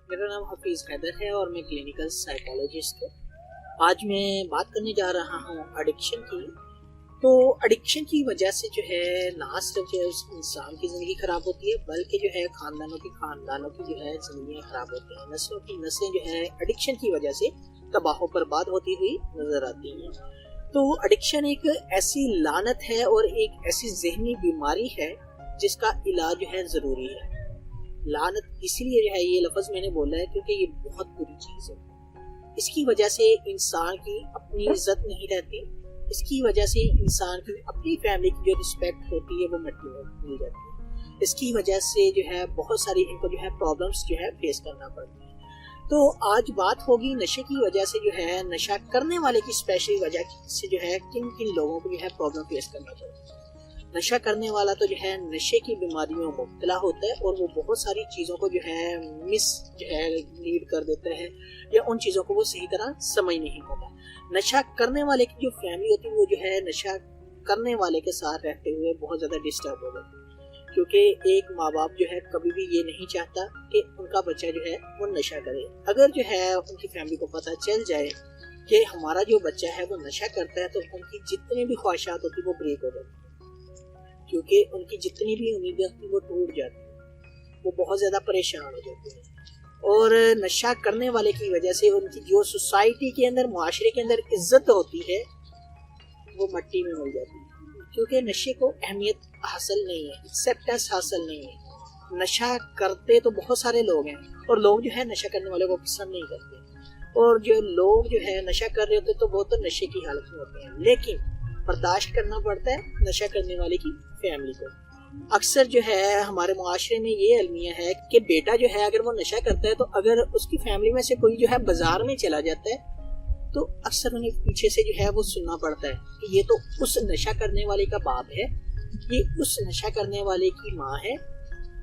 میرا نام حفیظ حیدر ہے اور میں کلینکل سائیکالوجسٹ ہوں۔ آج میں بات کرنے جا رہا ہوں ایڈکشن کی۔ تو ایڈکشن کی وجہ سے جو ہے نہ صرف جو ہے اس انسان کی زندگی خراب ہوتی ہے بلکہ جو ہے خاندانوں کی جو ہے زندگیاں خراب ہوتی ہیں، نسلوں کی نسلیں جو ہے ایڈکشن کی وجہ سے تباہ و برباد ہوتی ہوئی نظر آتی ہیں۔ تو ایڈکشن ایک ایسی لعنت ہے اور ایک ایسی ذہنی بیماری ہے جس کا علاج جو ہے ضروری ہے۔ لعنت اس لیے جو ہے یہ لفظ میں نے بولا ہے کیونکہ یہ بہت بری چیز ہے۔ اس کی وجہ سے انسان کی اپنی عزت نہیں رہتی، اس کی وجہ سے انسان کی اپنی فیملی کی جو رسپیکٹ ہوتی ہے وہ مٹی میں مل جاتی ہے۔ اس کی وجہ سے جو ہے بہت ساری ان کو جو ہے پرابلمس جو ہے فیس کرنا پڑتی ہے۔ تو آج بات ہوگی نشے کی وجہ سے جو ہے نشہ کرنے والے کی اسپیشلی وجہ سے جو ہے کن کن لوگوں کو جو ہے پرابلم فیس کرنا پڑتا ہے۔ نشہ کرنے والا تو جو ہے نشے کی بیماریوں میں مبتلا ہوتا ہے اور وہ بہت ساری چیزوں کو جو ہے لیڈ کر دیتا ہے یا ان چیزوں کو وہ صحیح طرح سمجھ نہیں پاتا۔ نشہ کرنے والے کی جو فیملی ہوتی ہے وہ جو ہے نشہ کرنے والے کے ساتھ رہتے ہوئے بہت زیادہ ڈسٹرب ہو جاتی ہے، کیونکہ ایک ماں باپ جو ہے کبھی بھی یہ نہیں چاہتا کہ ان کا بچہ جو ہے وہ نشہ کرے۔ اگر جو ہے ان کی فیملی کو پتہ چل جائے کہ ہمارا جو بچہ ہے وہ نشہ کرتا ہے تو ان کی جتنی بھی خواہشات ہوتی وہ بریک ہو جاتی ہے، کیونکہ ان کی جتنی بھی امیدیں ہوتی وہ ٹوٹ جاتی ہیں، وہ بہت زیادہ پریشان ہو جاتے ہیں۔ اور نشہ کرنے والے کی وجہ سے ان کی جو سوسائٹی کے اندر معاشرے کے اندر عزت ہوتی ہے وہ مٹی میں مل جاتی ہے، کیونکہ نشے کو اہمیت حاصل نہیں ہے، ایکسیپٹنس حاصل نہیں ہے۔ نشہ کرتے تو بہت سارے لوگ ہیں اور لوگ جو ہے نشہ کرنے والے کو پسند نہیں کرتے، اور جو لوگ جو ہے نشہ کر رہے ہوتے تو وہ تو نشے کی حالت میں ہوتے ہیں، لیکن برداشت کرنا پڑتا ہے نشہ کرنے والے کی فیملی کو۔ اکثر جو ہے ہمارے معاشرے میں یہ المیہ ہے کہ بیٹا جو ہے اگر وہ نشہ کرتا ہے تو اگر اس کی فیملی میں سے کوئی جو ہے بازار میں چلا جاتا ہے تو اکثر انہیں پیچھے سے جو ہے وہ سننا پڑتا ہے کہ یہ تو اس نشہ کرنے والے کا باپ ہے، یہ اس نشہ کرنے والے کی ماں ہے۔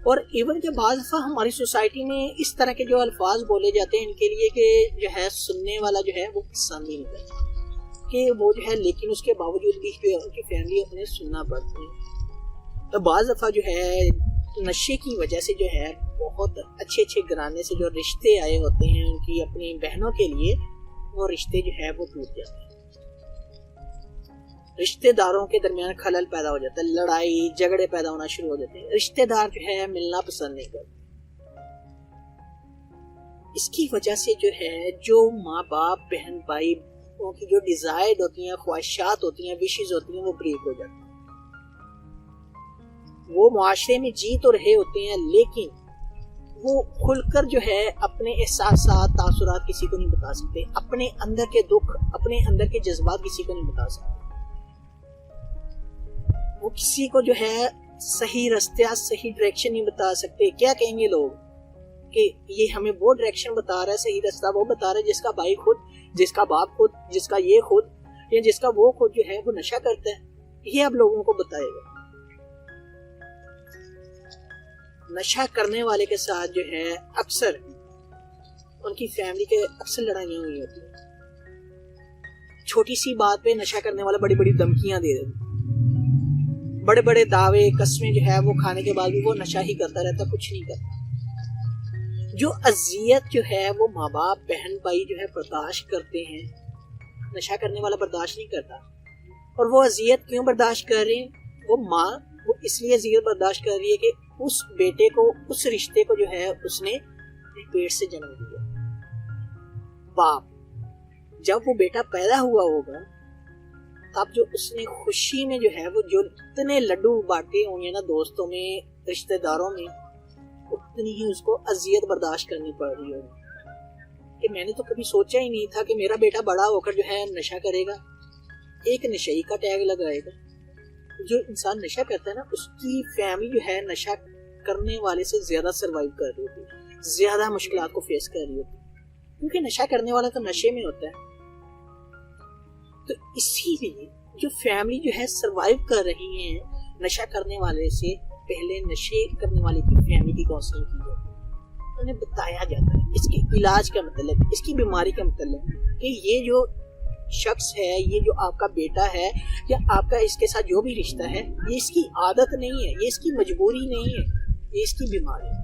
اور ایون کہ بعض دفعہ ہماری سوسائٹی میں اس طرح کے جو الفاظ بولے جاتے ہیں ان کے لیے کہ جو ہے سننے والا جو ہے وہ پسند ہی نہیں کرتا کہ وہ جو ہے، لیکن اس کے باوجود بھی جو ہے ان کی فیملی انہیں سننا پڑتی ہے۔ تو بعض دفعہ جو ہے نشے کی وجہ سے جو ہے بہت اچھے گھرانے سے جو رشتے آئے ہوتے ہیں ان کی اپنی بہنوں کے لیے، وہ رشتے جو ہے وہ ٹوٹ جاتے ہیں، رشتے داروں کے درمیان خلل پیدا ہو جاتا ہے، لڑائی جھگڑے پیدا ہونا شروع ہو جاتے ہیں، رشتے دار جو ہے ملنا پسند نہیں کرتے۔ اس کی وجہ سے جو ہے جو ماں باپ بہن بھائی کی جو ڈیزائرڈ ہوتی ہیں، خواہشات ہوتی ہیں، وشز ہوتی ہیں، وہ بریک ہو جاتی ہیں۔ وہ معاشرے میں جی تو رہے ہوتے ہیں لیکن وہ کھل کر جو ہے اپنے احساسات تاثرات کسی کو نہیں بتا سکتے، اپنے اندر کے دکھ، اپنے اندر کے جذبات کسی کو نہیں بتا سکتے۔ وہ کسی کو جو ہے صحیح رستہ صحیح ڈائریکشن نہیں بتا سکتے۔ کیا کہیں گے لوگ کہ یہ ہمیں وہ ڈائریکشن بتا رہا ہے، صحیح رستہ وہ بتا رہا ہے جس کا بھائی خود، جس کا باپ خود، جس کا یہ خود یا جس کا وہ خود جو ہے وہ نشہ کرتا ہے، یہ اب لوگوں کو بتائے گا۔ نشہ کرنے والے کے ساتھ جو ہے اکثر ان کی فیملی کے اکثر لڑائیاں ہوئی ہوتی ہیں۔ چھوٹی سی بات پہ نشہ کرنے والا بڑی بڑی دھمکیاں دے دیتا، بڑے بڑے دعوے قسمیں جو ہے وہ کھانے کے بعد بھی وہ نشہ ہی کرتا رہتا، کچھ نہیں کرتا۔ جو اذیت جو ہے وہ ماں باپ بہن بھائی جو ہے برداشت کرتے ہیں، نشہ کرنے والا برداشت نہیں کرتا۔ اور وہ اذیت کیوں برداشت کر رہے ہیں؟ وہ ماں وہ اس لیے اذیت برداشت کر رہی ہے کہ اس بیٹے کو، اس رشتے کو جو ہے اس نے پیٹ سے جنم دیا۔ باپ جب وہ بیٹا پیدا ہوا ہوگا تب جو اس نے خوشی میں جو ہے وہ جو اتنے لڈو بانٹے ہوں گے نا دوستوں میں، رشتہ داروں میں، اتنی ہی اس کو اذیت برداشت کرنی پڑ رہی ہوگی کہ میں نے تو کبھی سوچا ہی نہیں تھا کہ میرا بیٹا بڑا ہو کر جو ہے نشہ کرے گا، ایک نشئی کا ٹیگ لگائے گا۔ جو انسان نشہ کرتا ہے نا اس کی فیملی جو ہے نشہ کرنے والے سے زیادہ سروائیو کر رہی ہوتی ہے، زیادہ مشکلات کو فیس کر رہی ہوتی ہے، کیونکہ نشہ کرنے والا تو نشے میں ہوتا ہے۔ تو اسی لیے جو فیملی جو ہے سروائیو کر رہی ہیں نشہ کرنے والے سے، پہلے نشے کرنے والے کی فیملی کی کاؤنسلنگ کی جاتی ہے، انہیں بتایا جاتا ہے اس کے علاج کا مطلب، اس کی بیماری کا مطلب کہ یہ جو شخص ہے، یہ جو آپ کا بیٹا ہے یا آپ کا اس کے ساتھ جو بھی رشتہ ہے، یہ اس کی عادت نہیں ہے، یہ اس کی مجبوری نہیں ہے، یہ اس کی بیماری ہے۔